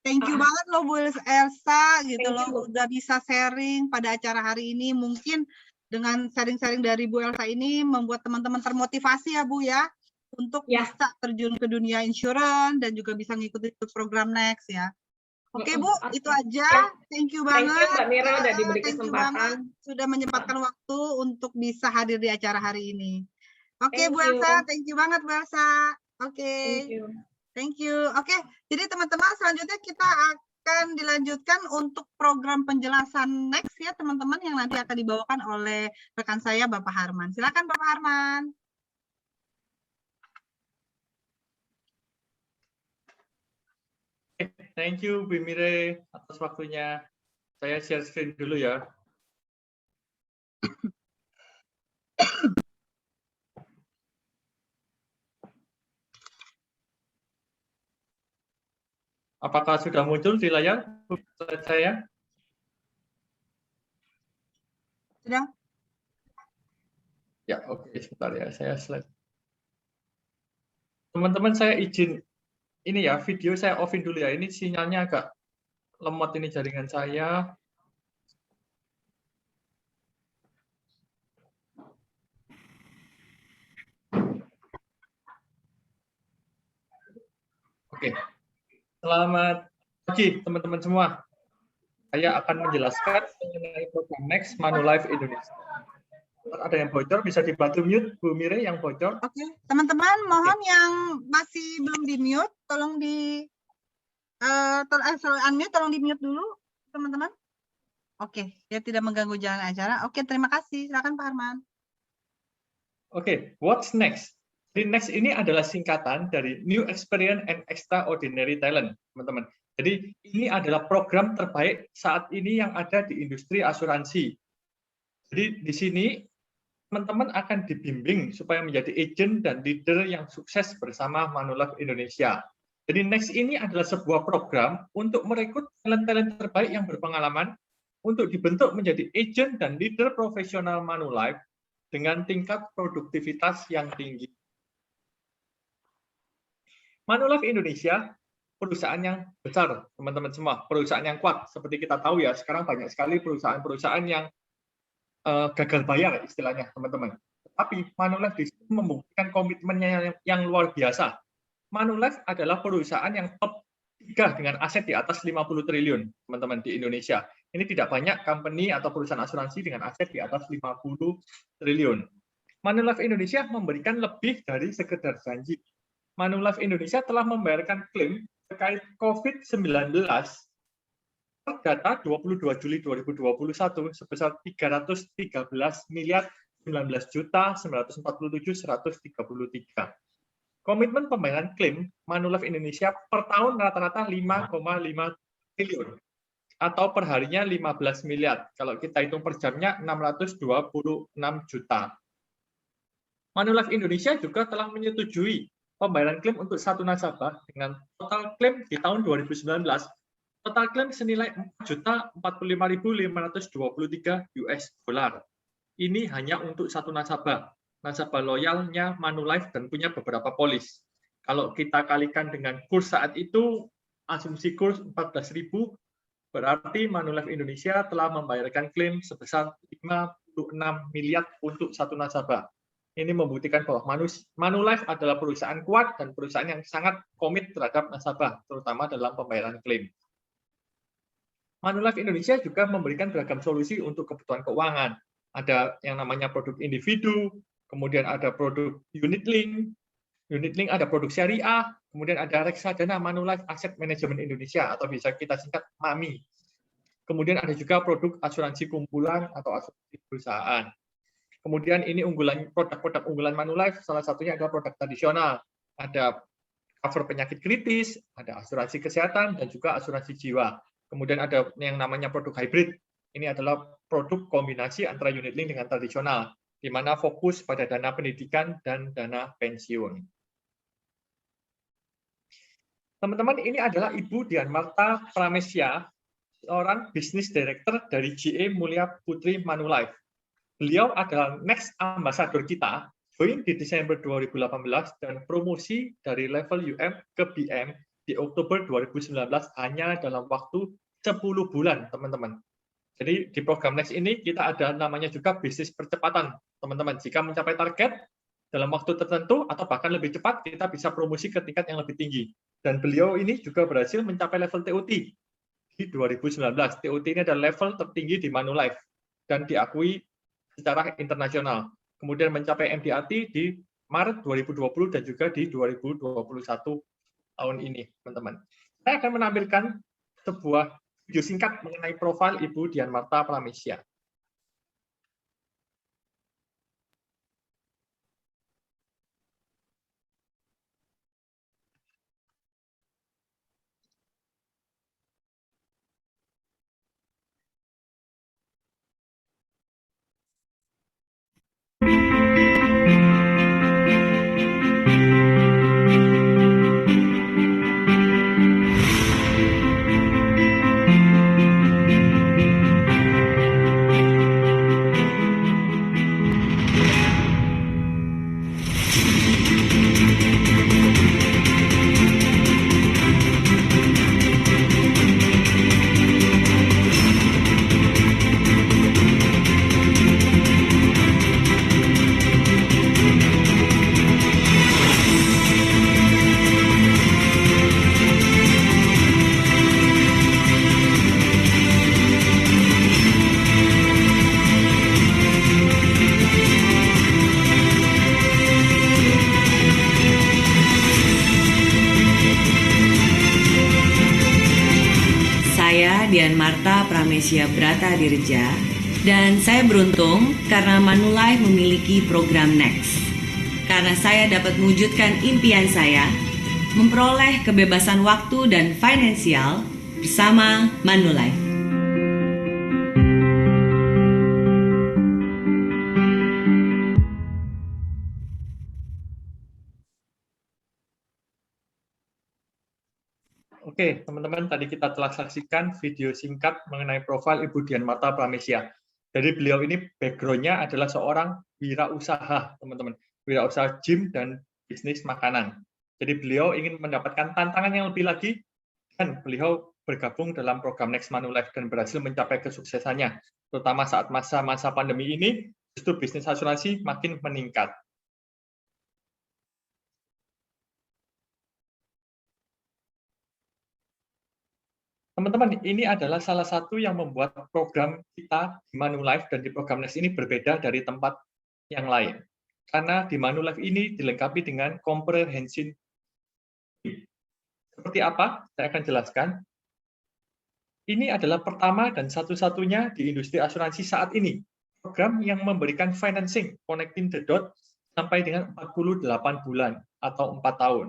B: Thank you banget loh Bu Elsa gitu
D: Thank
B: loh,
D: you, Bu.
B: udah bisa sharing pada acara hari ini. Mungkin dengan sharing-sharing dari Bu Elsa ini membuat teman-teman termotivasi ya Bu ya, untuk
D: Ya.
B: bisa terjun ke dunia insurance dan juga bisa ngikutin program Next ya. Oke Bu,
D: Oke.
B: itu aja.
D: Ya.
B: Thank you
D: Thank
B: banget.
D: you Mbak Mira udah diberi
B: Thank you banget
D: kesempatan.
B: sudah menyempatkan waktu untuk bisa hadir di acara hari ini. Oke
D: Thank
B: Bu
D: you.
B: Elsa, thank you banget Bu Elsa. Oke.
D: Thank you.
B: Thank you. Oke, jadi teman-teman selanjutnya kita akan dilanjutkan untuk program penjelasan next ya teman-teman yang nanti akan dibawakan oleh rekan saya Bapak Harman. Silakan Bapak Harman.
E: Thank you Bu Mire atas waktunya. Saya share screen dulu ya. Apakah sudah muncul di layar slide saya?
B: Sudah?
E: Ya, oke, sebentar ya, saya slide. Teman-teman, saya izin ini ya, video saya off-in dulu ya. Ini sinyalnya agak lemot ini jaringan saya. Oke. Selamat pagi teman-teman semua. Saya akan menjelaskan mengenai program Next Manulife Indonesia. Ada yang bocor, bisa dibantu mute Bu Mire yang bocor.
B: Oke, teman-teman mohon yang masih belum di-mute, tolong di unmute, tolong di-mute dulu, teman-teman. Oke, dia tidak mengganggu jalan acara. Oke, terima kasih. Silakan Pak Harman.
E: Oke, what's next? Jadi next ini adalah singkatan dari New Experience and Extraordinary Talent, teman-teman. Jadi ini adalah program terbaik saat ini yang ada di industri asuransi. Jadi di sini teman-teman akan dibimbing supaya menjadi agent dan leader yang sukses bersama Manulife Indonesia. Jadi Next ini adalah sebuah program untuk merekrut talent-talent terbaik yang berpengalaman untuk dibentuk menjadi agent dan leader profesional Manulife dengan tingkat produktivitas yang tinggi. Manulife Indonesia perusahaan yang besar, teman-teman semua, perusahaan yang kuat. Seperti kita tahu ya, sekarang banyak sekali perusahaan-perusahaan yang gagal bayar istilahnya, teman-teman. Tapi Manulife di sini membuktikan komitmennya yang luar biasa. Manulife adalah perusahaan yang top 3 dengan aset di atas 50 triliun, teman-teman, di Indonesia. Ini tidak banyak company atau perusahaan asuransi dengan aset di atas 50 triliun. Manulife Indonesia memberikan lebih dari sekedar janji. Manulife Indonesia telah membayarkan klaim terkait COVID-19 data 22 Juli 2021 sebesar 313 miliar 19.947.133. Komitmen pembayaran klaim Manulife Indonesia per tahun rata-rata 5,5 triliun atau perharinya 15 miliar. Kalau kita hitung per jamnya 626 juta. Manulife Indonesia juga telah menyetujui pembayaran klaim untuk satu nasabah dengan total klaim di tahun 2019. Total klaim senilai $4.45.523 US. Ini hanya untuk satu nasabah loyalnya Manulife dan punya beberapa polis. Kalau kita kalikan dengan kurs saat itu, asumsi kurs 14.000, berarti Manulife Indonesia telah membayarkan klaim sebesar 56 miliar untuk satu nasabah. Ini membuktikan bahwa Manulife adalah perusahaan kuat dan perusahaan yang sangat komit terhadap nasabah, terutama dalam pembayaran klaim. Manulife Indonesia juga memberikan beragam solusi untuk kebutuhan keuangan. Ada yang namanya produk individu, kemudian ada produk unit link ada produk syariah, kemudian ada reksadana Manulife Asset Management Indonesia atau bisa kita singkat MAMI. Kemudian ada juga produk asuransi kumpulan atau asuransi perusahaan. Kemudian ini produk-produk unggulan Manulife, salah satunya adalah produk tradisional. Ada cover penyakit kritis, ada asuransi kesehatan, dan juga asuransi jiwa. Kemudian ada yang namanya produk hybrid. Ini adalah produk kombinasi antara unit link dengan tradisional, di mana fokus pada dana pendidikan dan dana pensiun. Teman-teman, ini adalah Ibu Dian Marta Pramesya, seorang Business Director dari GE Mulia Putri Manulife. Beliau adalah Next Ambassador kita, join di Desember 2018 dan promosi dari level UM ke BM di Oktober 2019 hanya dalam waktu 10 bulan, teman-teman. Jadi di program Next ini kita ada namanya juga bisnis percepatan, teman-teman. Jika mencapai target dalam waktu tertentu atau bahkan lebih cepat, kita bisa promosi ke tingkat yang lebih tinggi. Dan beliau ini juga berhasil mencapai level TOT di 2019. TOT ini adalah level tertinggi di Manulife dan diakui secara internasional. Kemudian mencapai MDRT di Maret 2020 dan juga di 2021 tahun ini, teman-teman. Saya akan menampilkan sebuah video singkat mengenai profil Ibu Dian Marta Pramesia.
F: Dian Marta Pramesia Brata Dirja, dan saya beruntung karena Manulife memiliki program Next. Karena saya dapat mewujudkan impian saya, memperoleh kebebasan waktu dan finansial bersama Manulife.
E: Oke, teman-teman, tadi kita telah saksikan video singkat mengenai profil Ibu Dian Marta Pramesia. Jadi beliau ini background-nya adalah seorang wirausaha, teman-teman. Wirausaha gym dan bisnis makanan. Jadi beliau ingin mendapatkan tantangan yang lebih lagi, dan beliau bergabung dalam program Next Manulife dan berhasil mencapai kesuksesannya. Terutama saat masa-masa pandemi ini, justru bisnis asuransi makin meningkat. Teman-teman, ini adalah salah satu yang membuat program kita di Manulife dan di program Next ini berbeda dari tempat yang lain. Karena di Manulife ini dilengkapi dengan comprehensive. Seperti apa? Saya akan jelaskan. Ini adalah pertama dan satu-satunya di industri asuransi saat ini. Program yang memberikan financing, connecting the dot, sampai dengan 48 bulan atau 4 tahun.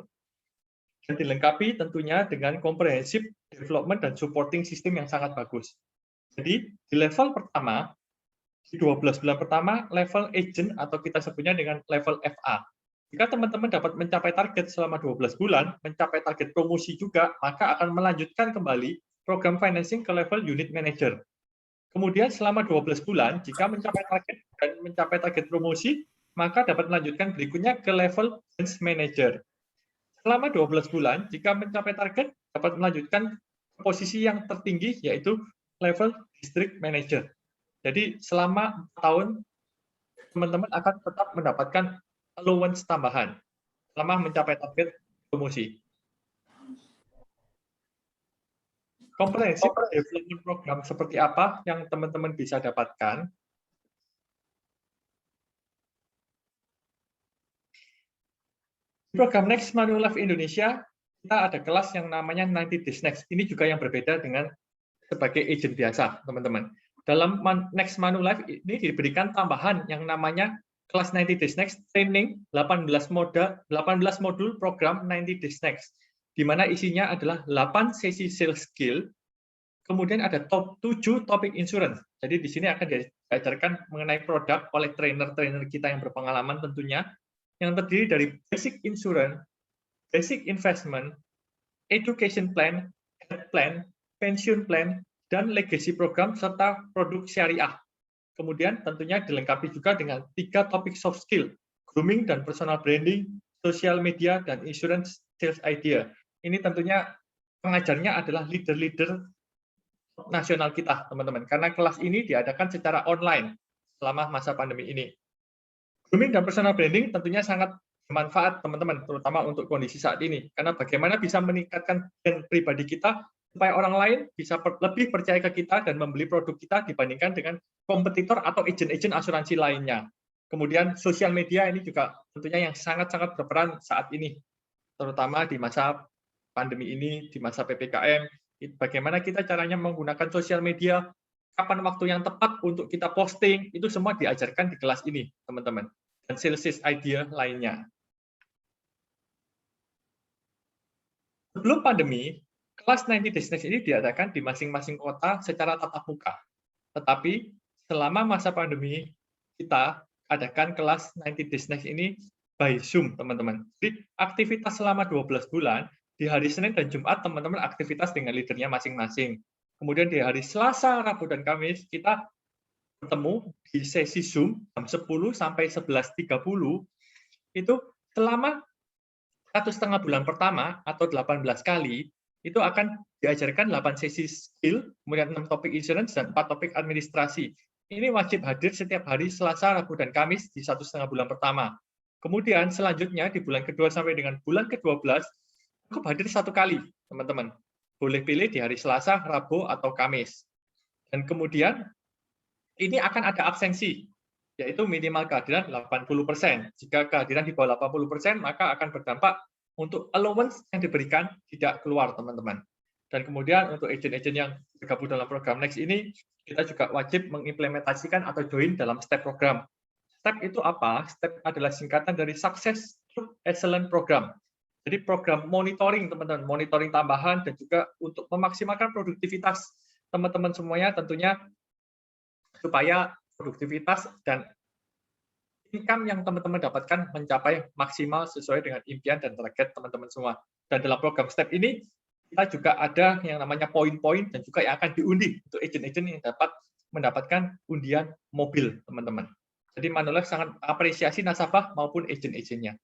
E: Dan dilengkapi tentunya dengan comprehensive development dan supporting system yang sangat bagus. Jadi di level pertama, di 12 bulan pertama, level agent atau kita sebutnya dengan level FA. Jika teman-teman dapat mencapai target selama 12 bulan, mencapai target promosi juga, maka akan melanjutkan kembali program financing ke level unit manager. Kemudian selama 12 bulan, jika mencapai target dan mencapai target promosi, maka dapat melanjutkan berikutnya ke level branch manager. Selama 12 bulan, jika mencapai target, dapat melanjutkan posisi yang tertinggi, yaitu level district manager. Jadi selama 4 tahun, teman-teman akan tetap mendapatkan allowance tambahan selama mencapai target promosi. Comprehensive development program seperti apa yang teman-teman bisa dapatkan? Di program Next Manulife Indonesia, kita ada kelas yang namanya 90 Days Next. Ini juga yang berbeda dengan sebagai agent biasa, teman-teman. Dalam Next Manulife ini diberikan tambahan yang namanya kelas 90 Days Next Training 18 modul program 90 Days Next, di mana isinya adalah 8 sesi sales skill, kemudian ada 7 topik insurance. Jadi di sini akan diajarkan mengenai produk oleh trainer-trainer kita yang berpengalaman tentunya, yang terdiri dari basic insurance, basic investment, education plan, health plan, pension plan, dan legacy program, serta produk syariah. Kemudian tentunya dilengkapi juga dengan 3 topik soft skill, grooming dan personal branding, social media, dan insurance sales idea. ini tentunya pengajarnya adalah leader-leader nasional kita, teman-teman. Karena kelas ini diadakan secara online selama masa pandemi ini. Grooming dan personal branding tentunya sangat bermanfaat, teman-teman, terutama untuk kondisi saat ini. Karena bagaimana bisa meningkatkan brand pribadi kita supaya orang lain bisa lebih percaya ke kita dan membeli produk kita dibandingkan dengan kompetitor atau agen-agen asuransi lainnya. Kemudian sosial media ini juga tentunya yang sangat-sangat berperan saat ini, terutama di masa pandemi ini, di masa PPKM, bagaimana kita caranya menggunakan sosial media, kapan waktu yang tepat untuk kita posting, itu semua diajarkan di kelas ini, teman-teman. Dan sales idea lainnya. Sebelum pandemi, kelas 90 Days Next ini diadakan di masing-masing kota secara tatap muka. Tetapi selama masa pandemi, kita adakan kelas 90 Days Next ini by Zoom, teman-teman. Jadi aktivitas selama 12 bulan, di hari Senin dan Jumat, teman-teman aktivitas dengan leadernya masing-masing. Kemudian di hari Selasa, Rabu, dan Kamis, kita bertemu di sesi Zoom jam 10 sampai 11.30, itu selama 1,5 bulan pertama atau 18 kali, itu akan diajarkan 8 sesi skill, kemudian 6 topik insurance, dan 4 topik administrasi. Ini wajib hadir setiap hari Selasa, Rabu, dan Kamis di 1,5 bulan pertama. Kemudian selanjutnya di bulan kedua sampai dengan bulan ke-12, cukup hadir 1 kali, teman-teman. Boleh pilih di hari Selasa, Rabu, atau Kamis. Dan kemudian ini akan ada absensi, yaitu minimal kehadiran 80%. Jika kehadiran di bawah 80%, maka akan berdampak untuk allowance yang diberikan tidak keluar, teman-teman. Dan kemudian untuk agen-agen yang bergabung dalam program Next ini, kita juga wajib mengimplementasikan atau join dalam STEP program. STEP itu apa? STEP adalah singkatan dari Success Through Excellence Program. Jadi program monitoring, teman-teman, monitoring tambahan dan juga untuk memaksimalkan produktivitas teman-teman semuanya, tentunya supaya produktivitas dan income yang teman-teman dapatkan mencapai maksimal sesuai dengan impian dan target teman-teman semua. Dan dalam program STEP ini, kita juga ada yang namanya poin-poin dan juga yang akan diundi untuk agen-agen yang dapat mendapatkan undian mobil, teman-teman. Jadi Manulife sangat apresiasi nasabah maupun agen-agennya.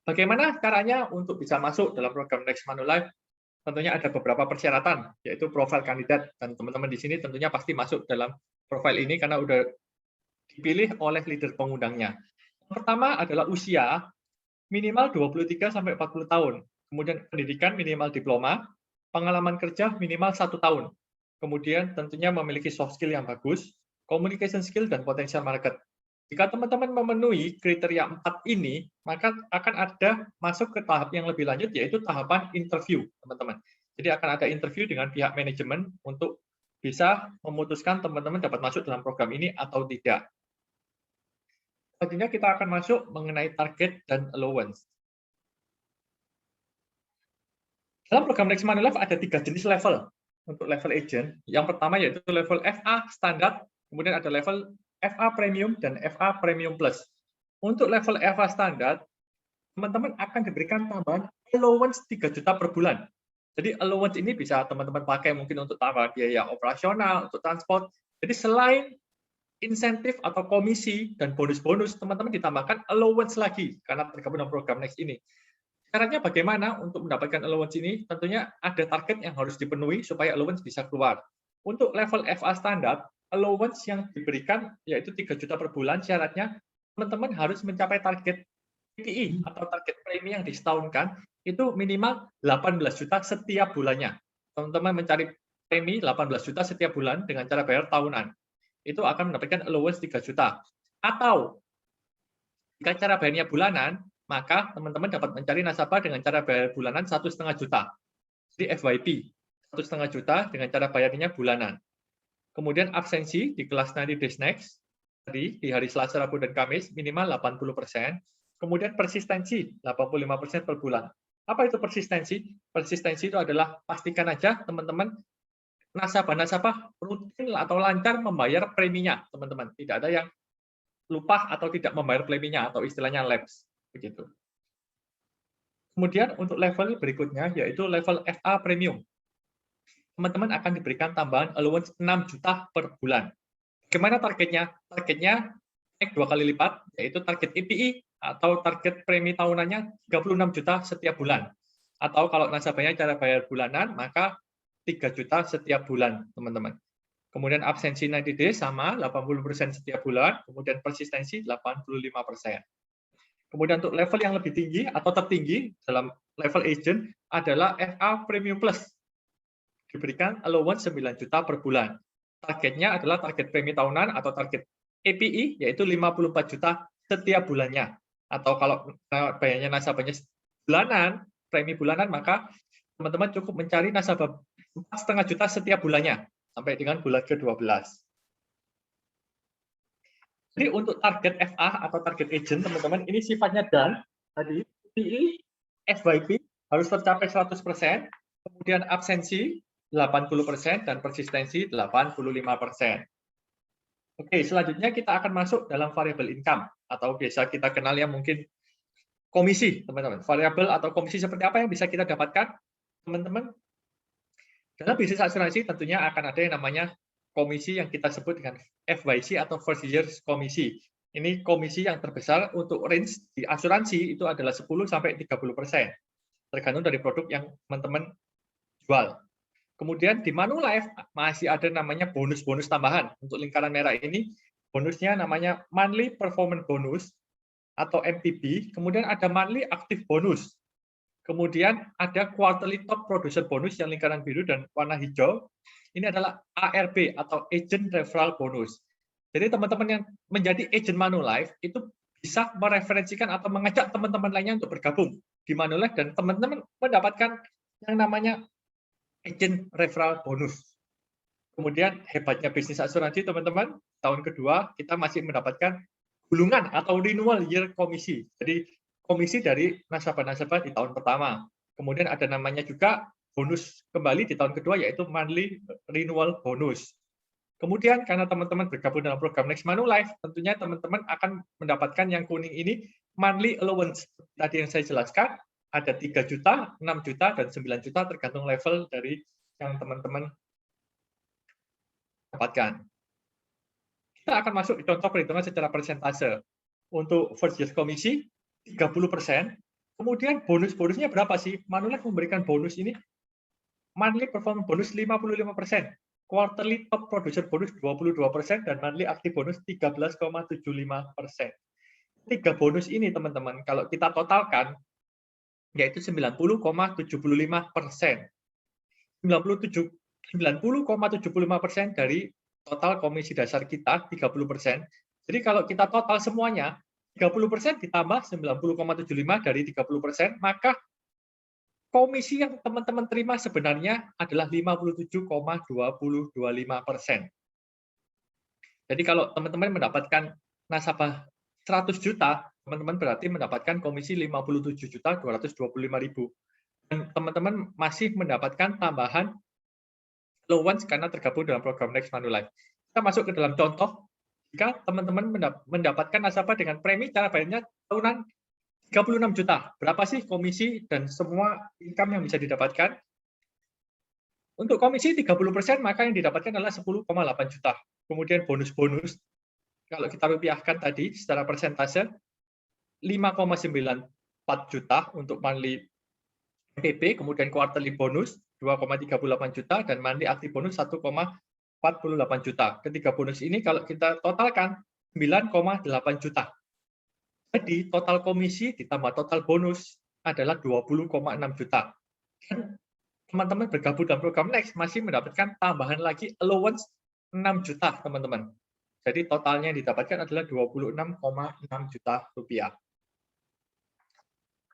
E: Bagaimana caranya untuk bisa masuk dalam program Next Manulife? Tentunya ada beberapa persyaratan, yaitu profil kandidat. Dan teman-teman di sini tentunya pasti masuk dalam profil ini karena udah dipilih oleh leader pengundangnya. Yang pertama adalah usia, minimal 23-40 tahun. Kemudian pendidikan minimal diploma, pengalaman kerja minimal 1 tahun. Kemudian tentunya memiliki soft skill yang bagus, communication skill, dan potential market. Jika teman-teman memenuhi kriteria 4 ini, maka akan ada masuk ke tahap yang lebih lanjut, yaitu tahapan interview, teman-teman. Jadi akan ada interview dengan pihak manajemen untuk bisa memutuskan teman-teman dapat masuk dalam program ini atau tidak. Selanjutnya kita akan masuk mengenai target dan allowance. Dalam program Next Manulife ada 3 jenis level untuk level agent. Yang pertama yaitu level FA standar, kemudian ada level FA Premium dan FA Premium Plus. Untuk level FA standar, teman-teman akan diberikan tambahan allowance 3 juta per bulan. Jadi allowance ini bisa teman-teman pakai mungkin untuk tambahan biaya operasional, untuk transport. Jadi selain insentif atau komisi dan bonus-bonus, teman-teman ditambahkan allowance lagi karena tergabung dalam program Next ini. Caranya bagaimana untuk mendapatkan allowance ini? Tentunya ada target yang harus dipenuhi supaya allowance bisa keluar. Untuk level FA standar, allowance yang diberikan yaitu 3 juta per bulan, syaratnya teman-teman harus mencapai target PPI atau target premi yang disetahunkan itu minimal 18 juta setiap bulannya. Teman-teman mencari premi 18 juta setiap bulan dengan cara bayar tahunan. Itu akan mendapatkan allowance 3 juta. Atau jika cara bayarnya bulanan, maka teman-teman dapat mencari nasabah dengan cara bayar bulanan 1,5 juta. Jadi FYP 1,5 juta dengan cara bayarnya bulanan. Kemudian absensi di kelas 90 Days Next, tadi di hari Selasa, Rabu, dan Kamis minimal 80%. Kemudian persistensi 85% per bulan. Apa itu persistensi? Persistensi itu adalah pastikan aja teman-teman nasabah-nasabah rutin atau lancar membayar preminya, teman-teman. Tidak ada yang lupa atau tidak membayar preminya atau istilahnya lapse, begitu. Kemudian untuk level berikutnya yaitu level FA Premium. Teman-teman akan diberikan tambahan allowance 6 juta per bulan. Bagaimana targetnya? Targetnya naik 2 kali lipat, yaitu target EPI atau target premi tahunannya 36 juta setiap bulan. Atau kalau nasabahnya cara bayar bulanan, maka 3 juta setiap bulan, teman-teman. Kemudian absensi 90 days sama 80% setiap bulan, kemudian persistensi 85%. Kemudian untuk level yang lebih tinggi atau tertinggi dalam level agent adalah FA Premium Plus. Diberikan allowance 9 juta per bulan. Targetnya adalah target premi tahunan atau target API, yaitu 54 juta setiap bulannya. Atau kalau bayarnya nasabahnya bulanan, premi bulanan, maka teman-teman cukup mencari nasabah 4,5 juta setiap bulannya, sampai dengan bulan ke-12. Jadi untuk target FA atau target agent, teman-teman, ini sifatnya done. Tadi PI, FYP harus tercapai 100%, kemudian absensi 80%, dan persistensi 85%. Oke, selanjutnya kita akan masuk dalam variable income, atau biasa kita kenal yang mungkin komisi, teman-teman. Variabel atau komisi seperti apa yang bisa kita dapatkan, teman-teman? Dalam bisnis asuransi tentunya akan ada yang namanya komisi yang kita sebut dengan FYC atau first year komisi. Ini komisi yang terbesar untuk range di asuransi itu adalah 10-30%, tergantung dari produk yang teman-teman jual. Kemudian di Manulife masih ada namanya bonus-bonus tambahan. Untuk lingkaran merah ini, bonusnya namanya Monthly Performance Bonus atau MPB. Kemudian ada Monthly Active Bonus. Kemudian ada Quarterly Top Producer Bonus yang lingkaran biru dan warna hijau. Ini adalah ARB atau Agent Referral Bonus. Jadi teman-teman yang menjadi agent Manulife itu bisa mereferensikan atau mengajak teman-teman lainnya untuk bergabung di Manulife dan teman-teman mendapatkan yang namanya agent referral bonus. Kemudian hebatnya bisnis asuransi, teman-teman, tahun kedua kita masih mendapatkan gulungan atau renewal year komisi. Jadi komisi dari nasabah-nasabah di tahun pertama. Kemudian ada namanya juga bonus kembali di tahun kedua, yaitu monthly renewal bonus. Kemudian karena teman-teman bergabung dalam program Next Manulife, tentunya teman-teman akan mendapatkan yang kuning ini monthly allowance. Tadi yang saya jelaskan, ada 3 juta, 6 juta, dan 9 juta tergantung level dari yang teman-teman dapatkan. Kita akan masuk ke contoh perhitungan secara persentase. Untuk first year komisi, 30%. Kemudian bonus-bonusnya berapa sih? Manulife memberikan bonus ini, monthly performance bonus 55%, quarterly top producer bonus 22%, dan monthly active bonus 13,75%. 3 bonus ini, teman-teman, kalau kita totalkan, yaitu 90,75%. 90,75% dari total komisi dasar kita, 30%. Jadi kalau kita total semuanya, 30% ditambah 90,75 dari 30%, maka komisi yang teman-teman terima sebenarnya adalah 57,225%. Jadi kalau teman-teman mendapatkan nasabah 100 juta, teman-teman berarti mendapatkan komisi 57.225.000. Dan teman-teman masih mendapatkan tambahan allowance karena tergabung dalam program Next Manulife. Kita masuk ke dalam contoh, jika teman-teman mendapatkan nasabah dengan premi cara bayarnya tahunan 36 juta. Berapa sih komisi dan semua income yang bisa didapatkan? Untuk komisi 30%, maka yang didapatkan adalah 10,8 juta. Kemudian bonus-bonus, kalau kita rupiahkan tadi secara persentase, 5,94 juta untuk monthly MPB, kemudian quarterly bonus 2,38 juta, dan monthly active bonus 1,48 juta. Ketiga bonus ini kalau kita totalkan 9,8 juta. Jadi total komisi ditambah total bonus adalah 20,6 juta. Dan teman-teman bergabung dalam program Next masih mendapatkan tambahan lagi allowance 6 juta, teman-teman. Jadi totalnya yang didapatkan adalah 26,6 juta rupiah.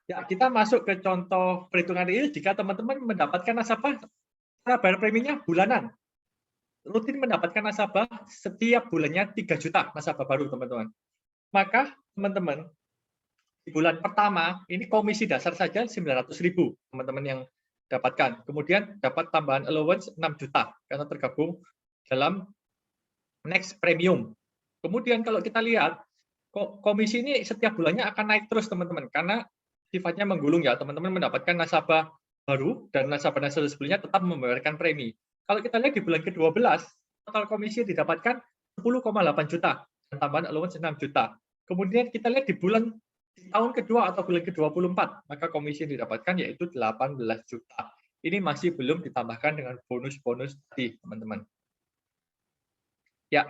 E: Ya, kita masuk ke contoh perhitungan real jika teman-teman mendapatkan nasabah cara bayar preminya bulanan. Rutin mendapatkan nasabah setiap bulannya 3 juta nasabah baru, teman-teman. Maka teman-teman di bulan pertama ini komisi dasar saja 900.000 teman-teman yang dapatkan. Kemudian dapat tambahan allowance 6 juta karena tergabung dalam Next Premium. Kemudian kalau kita lihat komisi ini setiap bulannya akan naik terus, teman-teman, karena sifatnya menggulung ya, teman-teman mendapatkan nasabah baru dan nasabah-nasabah sebelumnya tetap membayarkan premi. Kalau kita lihat di bulan ke-12, total komisi didapatkan 10,8 juta dan tambahan allowance 6 juta. Kemudian kita lihat di bulan di tahun kedua atau bulan ke-24, maka komisi yang didapatkan yaitu 18 juta. Ini masih belum ditambahkan dengan bonus-bonus tadi, teman-teman. Ya,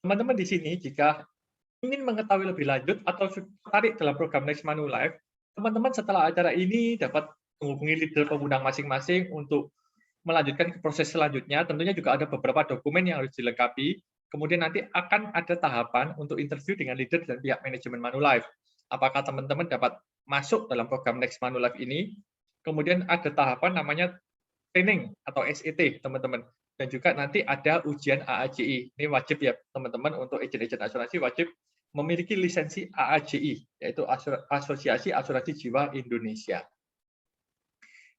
E: teman-teman di sini jika ingin mengetahui lebih lanjut atau tertarik dalam program Next Manulife, teman-teman setelah acara ini dapat menghubungi leader pengundang masing-masing untuk melanjutkan ke proses selanjutnya. Tentunya juga ada beberapa dokumen yang harus dilengkapi. Kemudian nanti akan ada tahapan untuk interview dengan leader dan pihak manajemen Manulife. Apakah teman-teman dapat masuk dalam program Next Manulife ini? Kemudian ada tahapan namanya training atau SET, teman-teman. Dan juga nanti ada ujian AAJI. Ini wajib ya, teman-teman, untuk agen-agen asuransi wajib memiliki lisensi AAJI, yaitu Asosiasi Asuransi Jiwa Indonesia.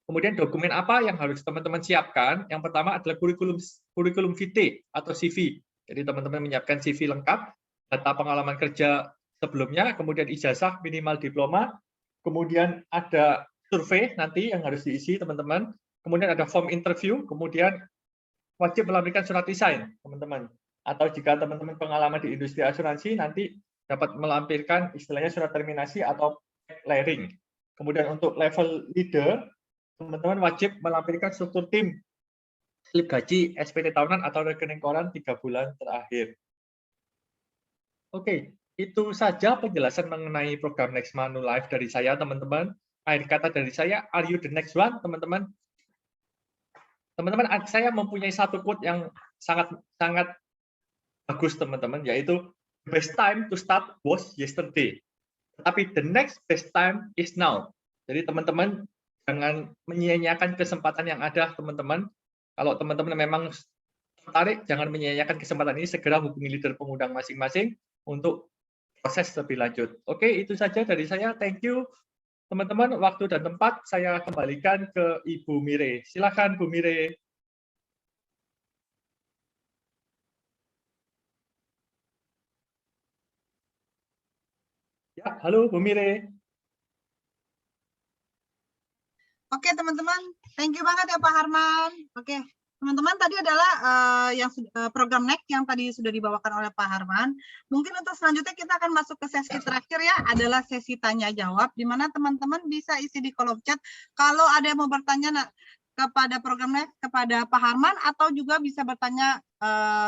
E: Kemudian dokumen apa yang harus teman-teman siapkan? Yang pertama adalah kurikulum vitae atau CV. Jadi teman-teman menyiapkan CV lengkap, data pengalaman kerja sebelumnya, kemudian ijazah minimal diploma, kemudian ada survei nanti yang harus diisi teman-teman, kemudian ada form interview, kemudian wajib melampirkan surat resign, teman-teman. Atau jika teman-teman pengalaman di industri asuransi, nanti dapat melampirkan istilahnya surat terminasi atau layering. Kemudian untuk level leader, teman-teman wajib melampirkan struktur tim, slip gaji, SPT tahunan, atau rekening koran 3 bulan terakhir. Oke, itu saja penjelasan mengenai program Next Manulife dari saya, teman-teman. Akhir kata dari saya, are you the next one, teman-teman? Teman-teman, saya mempunyai satu quote yang sangat bagus, teman-teman, yaitu the best time to start was yesterday. Tetapi the next best time is now. Jadi teman-teman jangan menyia-nyiakan kesempatan yang ada, teman-teman. Kalau teman-teman memang tertarik, jangan menyia-nyiakan kesempatan ini, segera hubungi leader pengundang masing-masing untuk proses lebih lanjut. Oke, itu saja dari saya. Thank you. Teman-teman, waktu dan tempat saya kembalikan ke Ibu Mire. Silakan, Bu Mire. Ya, halo Bu Mire.
B: Oke, teman-teman. Thank you banget ya Pak Harman. Oke, teman-teman, tadi adalah program Next yang tadi sudah dibawakan oleh Pak Harman. Mungkin untuk selanjutnya kita akan masuk ke sesi terakhir ya, adalah sesi tanya-jawab, di mana teman-teman bisa isi di kolom chat kalau ada yang mau bertanya kepada program Next, kepada Pak Harman, atau juga bisa bertanya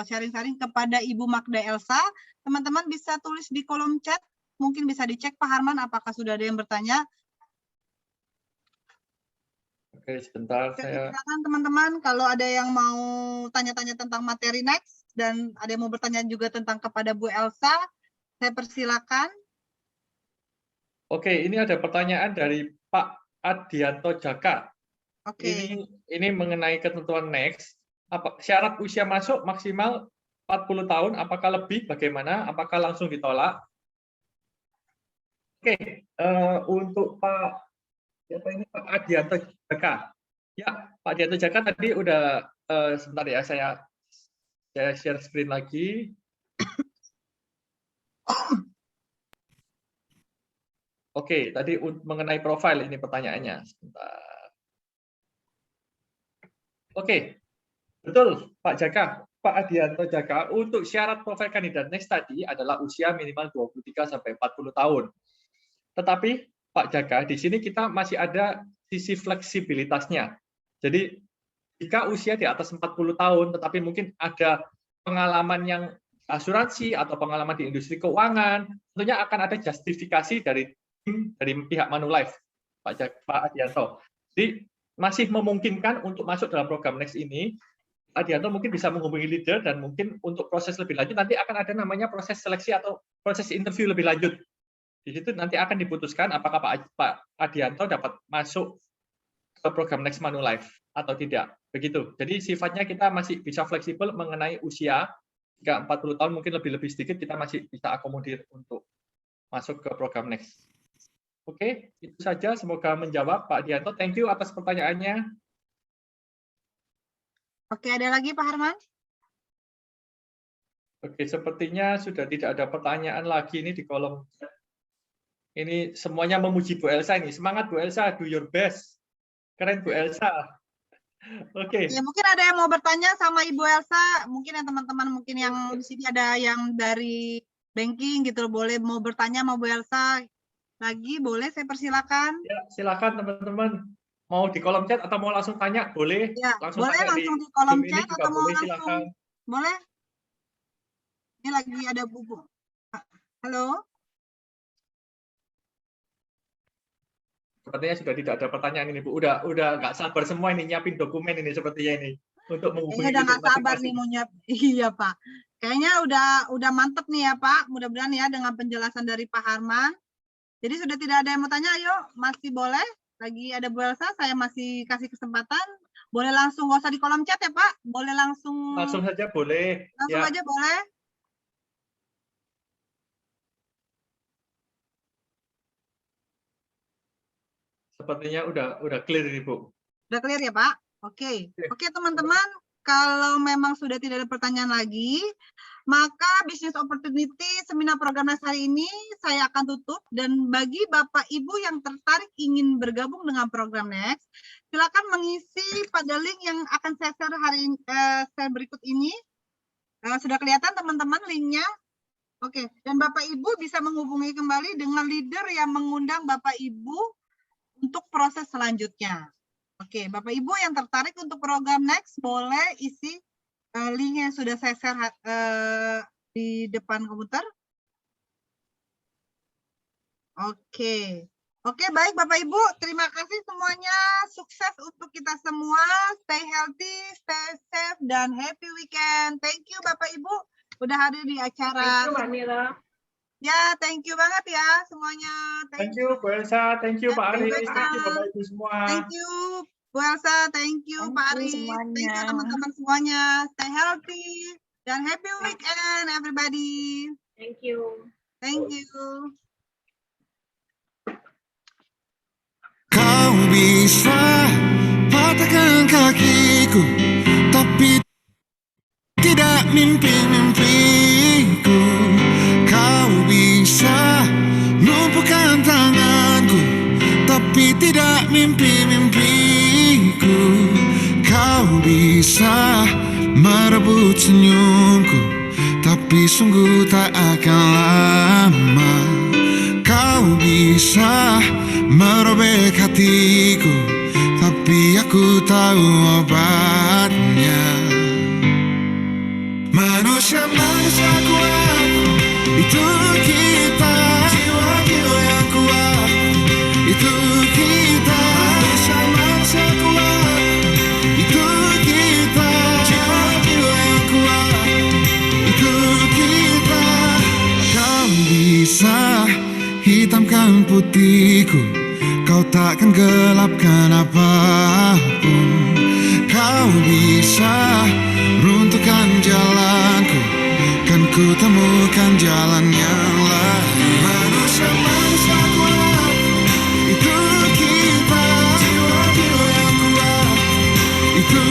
B: sharing-sharing kepada Ibu Magda Elsa. Teman-teman bisa tulis di kolom chat, mungkin bisa dicek Pak Harman apakah sudah ada yang bertanya.
E: Oke, sebentar saya.
B: Silakan teman-teman, kalau ada yang mau tanya-tanya tentang materi Next dan ada yang mau bertanya juga tentang kepada Bu Elsa, saya persilakan.
E: Oke, ini ada pertanyaan dari Pak Adianto Jaka.
B: Oke.
E: Ini mengenai ketentuan Next. Syarat usia masuk maksimal 40 tahun, apakah lebih, bagaimana, apakah langsung ditolak? Oke, untuk Pak Adianto Jaka. Ya, Pak Adianto Jaka tadi udah, sebentar ya, saya share screen lagi. Oke, tadi mengenai profil ini pertanyaannya. Sebentar. Oke, betul Pak Jaka. Pak Adianto Jaka, untuk syarat profil kandidat Next tadi adalah usia minimal 23-40 tahun. Tetapi Pak Jaka, di sini kita masih ada sisi fleksibilitasnya. Jadi, jika usia di atas 40 tahun, tetapi mungkin ada pengalaman yang asuransi atau pengalaman di industri keuangan, tentunya akan ada justifikasi dari pihak Manulife, Pak Adianto. Jadi, masih memungkinkan untuk masuk dalam program Next ini. Pak Adianto mungkin bisa menghubungi leader, dan mungkin untuk proses lebih lanjut, nanti akan ada namanya proses seleksi atau proses interview lebih lanjut. Di situ nanti akan diputuskan apakah Pak Adianto dapat masuk ke program Next Manulife atau tidak. Begitu. Jadi sifatnya kita masih bisa fleksibel mengenai usia. Jika 40 tahun mungkin lebih sedikit, kita masih bisa akomodir untuk masuk ke program Next. Oke, itu saja. Semoga menjawab Pak Adianto. Thank you atas pertanyaannya.
B: Oke, ada lagi Pak Harman?
E: Oke, sepertinya sudah tidak ada pertanyaan lagi ini di kolom chat. Ini semuanya memuji Bu Elsa ini. Semangat Bu Elsa, do your best. Keren Bu Elsa. Oke.
B: Ya, mungkin ada yang mau bertanya sama Ibu Elsa, mungkin yang teman-teman mungkin yang di sini ada yang dari banking gitu, boleh mau bertanya sama Bu Elsa. lagi, boleh saya persilakan?
E: Ya, silakan teman-teman. Mau di kolom chat atau mau langsung tanya, boleh.
B: Ya,
E: Langsung
B: boleh
E: tanya
B: langsung di kolom
E: Zoom ini
B: chat
E: juga
B: atau mau
E: boleh,
B: langsung,
E: silakan.
B: boleh? Ini lagi ada bubu. Halo?
E: Sepertinya sudah tidak ada pertanyaan ini, Bu. Udah nggak sabar semua ini nyiapin dokumen ini sepertinya ini untuk menghubungi
B: Kayaknya udah nggak
E: gedung
B: sabar nih
E: masing-masing.
B: mau nyiap. Iya Pak. Kayaknya udah mantep nih ya Pak. Mudah-mudahan ya dengan penjelasan dari Pak Harman. Jadi sudah tidak ada yang mau tanya, ayo masih boleh. Lagi ada Bu Elsa, saya masih kasih kesempatan. Boleh langsung, nggak usah di kolom chat ya Pak. Boleh langsung.
E: Langsung saja boleh.
B: Langsung
E: Ya.
B: aja boleh.
E: Sepertinya udah clear ini, Bu.
B: Udah clear ya Pak? Oke. Oke teman-teman, kalau memang sudah tidak ada pertanyaan lagi, maka Business Opportunity seminar program hari ini saya akan tutup. Dan bagi Bapak Ibu yang tertarik ingin bergabung dengan program Next, silakan mengisi pada link yang akan saya share berikut ini. Sudah kelihatan teman-teman linknya? Oke. Dan Bapak Ibu bisa menghubungi kembali dengan leader yang mengundang Bapak Ibu untuk proses selanjutnya. Oke, Bapak Ibu yang tertarik untuk program Next, boleh isi link yang sudah saya share di depan komputer. Oke. Oke, baik Bapak Ibu, terima kasih semuanya. Sukses untuk kita semua. Stay healthy, stay safe, dan happy weekend. Thank you Bapak Ibu udah hadir di acara.
D: Thank you, Mbak Mira.
B: Ya, thank you banget ya semuanya.
E: Thank you, Bu Elsa. Thank you, Pak Aris.
B: Thank you.
E: Thank you, Bapak Ibu semua.
B: Thank you, Bu Elsa. Thank you, Pak Aris. Thank you, teman-teman semuanya. Stay healthy dan happy weekend, everybody.
D: Thank you.
B: Thank you.
G: Kau bisa patahkan kakiku, tapi tidak mimpi-mimpiku. Kau bisa lumpuhkan tanganku, tapi tidak mimpi-mimpiku. Kau bisa merebut senyumku, tapi sungguh tak akan lama. Kau bisa merobek hatiku, tapi aku tahu obatnya. Manusia-manusia kuat, itu kita. Jiwa-jiwa yang kuat, itu kita. Manusia-manusia kuat, itu kita. Jiwa-jiwa yang kuat, itu kita. Kau bisa hitamkan putihku, kau takkan gelapkan apapun. Kau bisa runtuhkan jalanku, kan ku temukan jalan yang lain. Manusia-manusia kuat, itu kita. Jiwa-jiwa yang kuat, itu